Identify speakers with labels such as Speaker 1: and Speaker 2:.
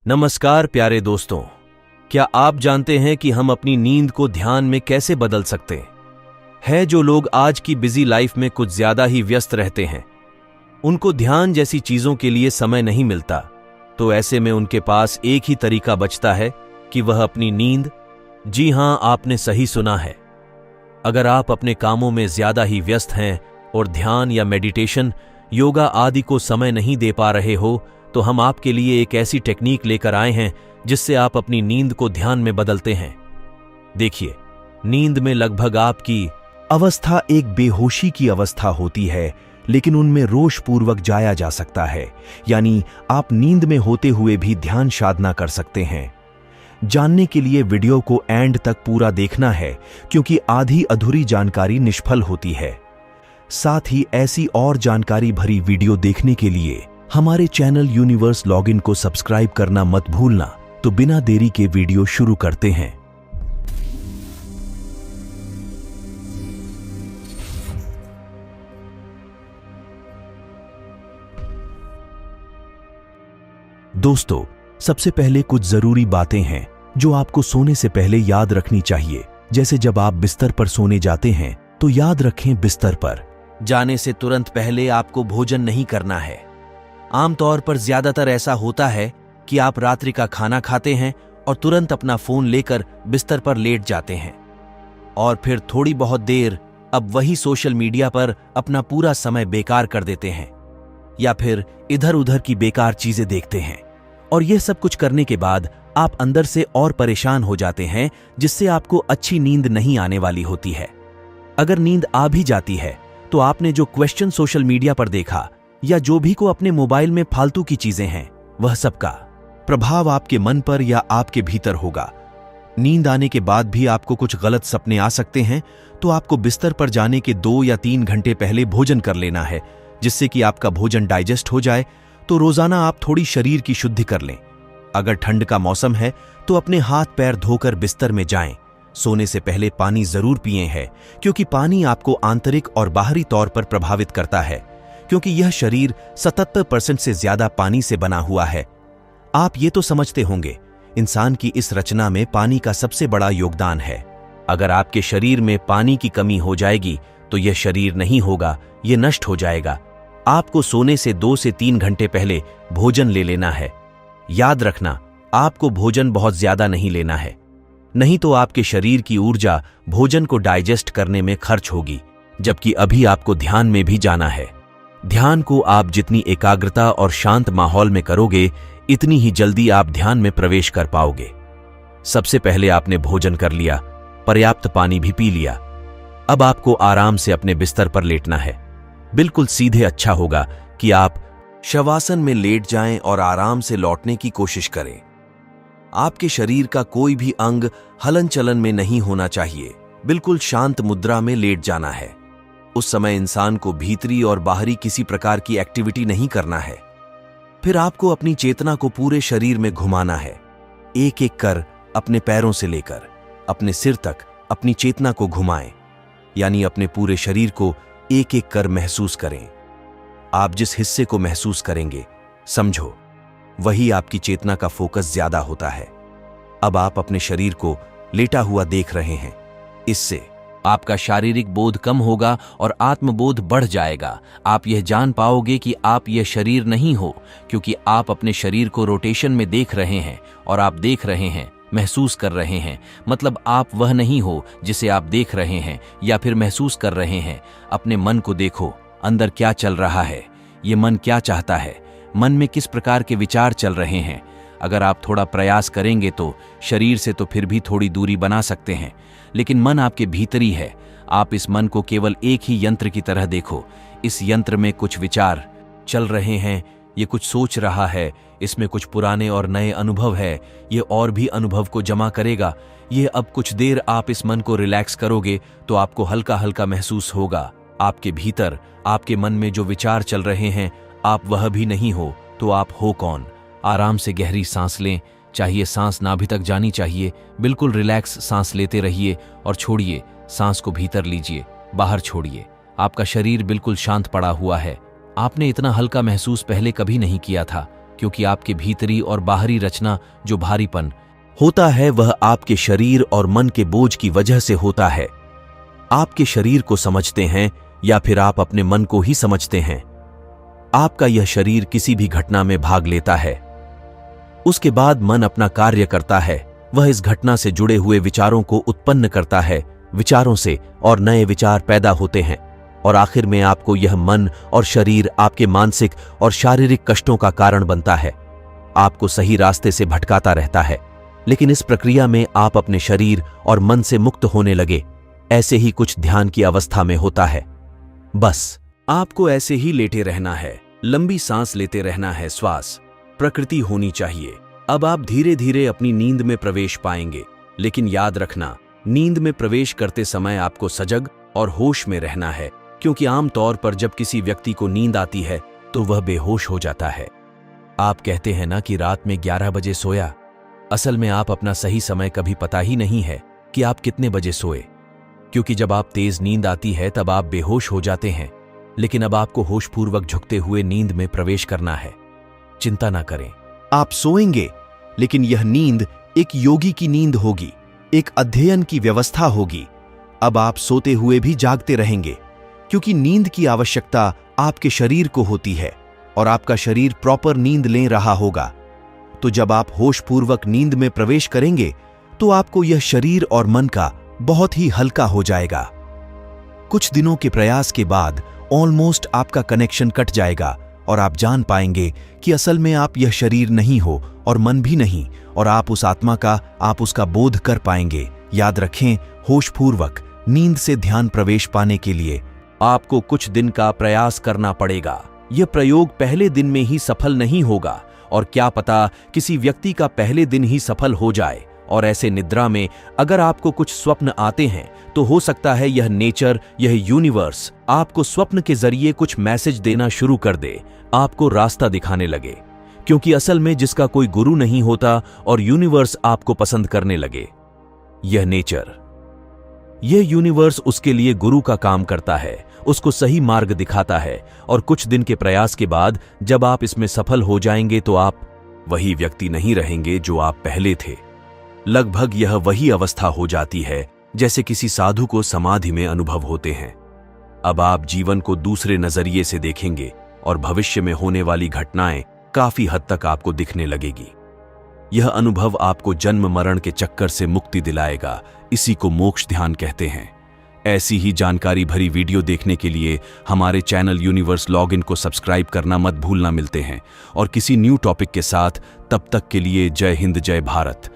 Speaker 1: नमस्कार प्यारे दोस्तों, क्या आप जानते हैं कि हम अपनी नींद को ध्यान में कैसे बदल सकते हैं? जो लोग आज की बिजी लाइफ में कुछ ज्यादा ही व्यस्त रहते हैं, उनको ध्यान जैसी चीजों के लिए समय नहीं मिलता, तो ऐसे में उनके पास एक ही तरीका बचता है कि वह अपनी नींद, जी हां, आपने सही सुना है। अगर आप अपने कामों में ज्यादा ही व्यस्त हैं और ध्यान या मेडिटेशन, योगा आदि को समय नहीं दे पा रहे हो, तो हम आपके लिए एक ऐसी टेक्निक लेकर आए हैं जिससे आप अपनी नींद को ध्यान में बदलते हैं। देखिए, नींद में लगभग आपकी अवस्था एक बेहोशी की अवस्था होती है, लेकिन उनमें रोषपूर्वक जाया जा सकता है, यानी आप नींद में होते हुए भी ध्यान साधना कर सकते हैं। जानने के लिए वीडियो को एंड तक पूरा देखना है, क्योंकि आधी अधूरी जानकारी निष्फल होती है। साथ ही ऐसी और जानकारी भरी वीडियो देखने के लिए हमारे चैनल यूनिवर्स लॉगिन को सब्सक्राइब करना मत भूलना। तो बिना देरी के वीडियो शुरू करते हैं। दोस्तों, सबसे पहले कुछ जरूरी बातें हैं जो आपको सोने से पहले याद रखनी चाहिए। जैसे जब आप बिस्तर पर सोने जाते हैं तो याद रखें, बिस्तर पर जाने से तुरंत पहले आपको भोजन नहीं करना है। आमतौर पर ज्यादातर ऐसा होता है कि आप रात्रि का खाना खाते हैं और तुरंत अपना फोन लेकर बिस्तर पर लेट जाते हैं और फिर थोड़ी बहुत देर अब वही सोशल मीडिया पर अपना पूरा समय बेकार कर देते हैं, या फिर इधर उधर की बेकार चीजें देखते हैं। और यह सब कुछ करने के बाद आप अंदर से और परेशान हो जाते हैं, जिससे आपको अच्छी नींद नहीं आने वाली होती है। अगर नींद आ भी जाती है तो आपने जो क्वेश्चन सोशल मीडिया पर देखा या जो भी को अपने मोबाइल में फालतू की चीजें हैं, वह सबका प्रभाव आपके मन पर या आपके भीतर होगा। नींद आने के बाद भी आपको कुछ गलत सपने आ सकते हैं, तो आपको बिस्तर पर जाने के 2 या 3 घंटे पहले भोजन कर लेना है, जिससे कि आपका भोजन डाइजेस्ट हो जाए। तो रोजाना आप थोड़ी शरीर की शुद्धि कर लें। अगर ठंड का मौसम है तो अपने हाथ पैर धोकर बिस्तर में जाएं। सोने से पहले पानी जरूर पिए हैं, क्योंकि पानी आपको आंतरिक और बाहरी तौर पर प्रभावित करता है, क्योंकि यह शरीर 77% से ज्यादा पानी से बना हुआ है। आप ये तो समझते होंगे, इंसान की इस रचना में पानी का सबसे बड़ा योगदान है। अगर आपके शरीर में पानी की कमी हो जाएगी तो यह शरीर नहीं होगा, यह नष्ट हो जाएगा। आपको सोने से 2 से 3 घंटे पहले भोजन ले लेना है। याद रखना, आपको भोजन बहुत ज्यादा नहीं लेना है, नहीं तो आपके शरीर की ऊर्जा भोजन को डाइजेस्ट करने में खर्च होगी, जबकि अभी आपको ध्यान में भी जाना है। ध्यान को आप जितनी एकाग्रता और शांत माहौल में करोगे, इतनी ही जल्दी आप ध्यान में प्रवेश कर पाओगे। सबसे पहले आपने भोजन कर लिया, पर्याप्त पानी भी पी लिया। अब आपको आराम से अपने बिस्तर पर लेटना है, बिल्कुल सीधे। अच्छा होगा कि आप शवासन में लेट जाएं और आराम से लौटने की कोशिश करें। आपके शरीर का कोई भी अंग हलन चलन में नहीं होना चाहिए, बिल्कुल शांत मुद्रा में लेट जाना है। उस समय इंसान को भीतरी और बाहरी किसी प्रकार की एक्टिविटी नहीं करना है। फिर आपको अपनी चेतना को पूरे शरीर में घुमाना है, एक एक कर अपने पैरों से लेकर अपने सिर तक अपनी चेतना को घुमाएं, यानी अपने पूरे शरीर को एक एक कर महसूस करें। आप जिस हिस्से को महसूस करेंगे, समझो, वही आपकी चेतना का फोकस ज्यादा होता है। अब आप अपने शरीर को लेटा हुआ देख रहे हैं। इससे आपका शारीरिक बोध कम होगा और आत्मबोध बढ़ जाएगा। आप यह जान पाओगे कि आप यह शरीर नहीं हो, क्योंकि आप अपने शरीर को रोटेशन में देख रहे हैं, और आप देख रहे हैं, महसूस कर रहे हैं। मतलब आप वह नहीं हो जिसे आप देख रहे हैं या फिर महसूस कर रहे हैं। अपने मन को देखो, अंदर क्या चल रहा है, ये मन क्या चाहता है, मन में किस प्रकार के विचार चल रहे हैं। अगर आप थोड़ा प्रयास करेंगे तो शरीर से तो फिर भी थोड़ी दूरी बना सकते हैं, लेकिन मन आपके भीतर ही है। आप इस मन को केवल एक ही यंत्र की तरह देखो। इस यंत्र में कुछ विचार चल रहे हैं, ये कुछ सोच रहा है, इसमें कुछ पुराने और नए अनुभव है, ये और भी अनुभव को जमा करेगा। ये अब कुछ देर आप इस मन को रिलैक्स करोगे तो आपको हल्का हल्का महसूस होगा। आपके भीतर, आपके मन में जो विचार चल रहे हैं, आप वह भी नहीं हो, तो आप हो कौन? आराम से गहरी सांस लें। चाहिए सांस नाभि तक जानी चाहिए। बिल्कुल रिलैक्स सांस लेते रहिए और छोड़िए। सांस को भीतर लीजिए, बाहर छोड़िए। आपका शरीर बिल्कुल शांत पड़ा हुआ है। आपने इतना हल्का महसूस पहले कभी नहीं किया था। क्योंकि आपके भीतरी और बाहरी रचना जो भारीपन होता है वह आपके शरीर और मन के बोझ की वजह से होता है। आपके शरीर को समझते हैं या फिर आप अपने मन को ही समझते हैं। आपका यह शरीर किसी भी घटना में भाग लेता है, उसके बाद मन अपना कार्य करता है। वह इस घटना से जुड़े हुए विचारों को उत्पन्न करता है, विचारों से और नए विचार पैदा होते हैं और आखिर में आपको यह मन और शरीर आपके मानसिक और शारीरिक कष्टों का कारण बनता है, आपको सही रास्ते से भटकाता रहता है। लेकिन इस प्रक्रिया में आप अपने शरीर और मन से मुक्त होने लगे। ऐसे ही कुछ ध्यान की अवस्था में होता है। बस आपको ऐसे ही लेटे रहना है, लंबी सांस लेते रहना है, श्वास प्रकृति होनी चाहिए। अब आप धीरे धीरे अपनी नींद में प्रवेश पाएंगे। लेकिन याद रखना, नींद में प्रवेश करते समय आपको सजग और होश में रहना है, क्योंकि आमतौर पर जब किसी व्यक्ति को नींद आती है तो वह बेहोश हो जाता है। आप कहते हैं ना कि रात में 11 बजे सोया। असल में आप अपना सही समय कभी पता ही नहीं है कि आप कितने बजे सोए, क्योंकि जब आप तेज नींद आती है तब आप बेहोश हो जाते हैं। लेकिन अब आपको होशपूर्वक झुकते हुए नींद में प्रवेश करना है। चिंता ना करें, आप सोएंगे, लेकिन यह नींद एक योगी की नींद होगी, एक अध्ययन की व्यवस्था होगी। अब आप सोते हुए भी जागते रहेंगे, क्योंकि नींद की आवश्यकता आपके शरीर को होती है और आपका शरीर प्रॉपर नींद ले रहा होगा। तो जब आप होशपूर्वक नींद में प्रवेश करेंगे तो आपको यह शरीर और मन का बहुत ही हल्का हो जाएगा। कुछ दिनों के प्रयास के बाद ऑलमोस्ट आपका कनेक्शन कट जाएगा और आप जान पाएंगे कि असल में आप यह शरीर नहीं हो और मन भी नहीं, और आप उस आत्मा का, आप उसका बोध कर पाएंगे। याद रखें, होशपूर्वक नींद से ध्यान प्रवेश पाने के लिए आपको कुछ दिन का प्रयास करना पड़ेगा। यह प्रयोग पहले दिन में ही सफल नहीं होगा, और क्या पता किसी व्यक्ति का पहले दिन ही सफल हो जाए। और ऐसे निद्रा में अगर आपको कुछ स्वप्न आते हैं तो हो सकता है यह नेचर, यह यूनिवर्स आपको स्वप्न के जरिए कुछ मैसेज देना शुरू कर दे, आपको रास्ता दिखाने लगे। क्योंकि असल में जिसका कोई गुरु नहीं होता और यूनिवर्स आपको पसंद करने लगे, यह नेचर, यह यूनिवर्स उसके लिए गुरु का काम करता है, उसको सही मार्ग दिखाता है। और कुछ दिन के प्रयास के बाद जब आप इसमें सफल हो जाएंगे तो आप वही व्यक्ति नहीं रहेंगे जो आप पहले थे। लगभग यह वही अवस्था हो जाती है जैसे किसी साधु को समाधि में अनुभव होते हैं। अब आप जीवन को दूसरे नजरिए से देखेंगे और भविष्य में होने वाली घटनाएं काफी हद तक आपको दिखने लगेगी। यह अनुभव आपको जन्म मरण के चक्कर से मुक्ति दिलाएगा। इसी को मोक्ष ध्यान कहते हैं। ऐसी ही जानकारी भरी वीडियो देखने के लिए हमारे चैनल यूनिवर्स लॉगिन को सब्सक्राइब करना मत भूलना। मिलते हैं और किसी न्यू टॉपिक के साथ, तब तक के लिए जय हिंद, जय भारत।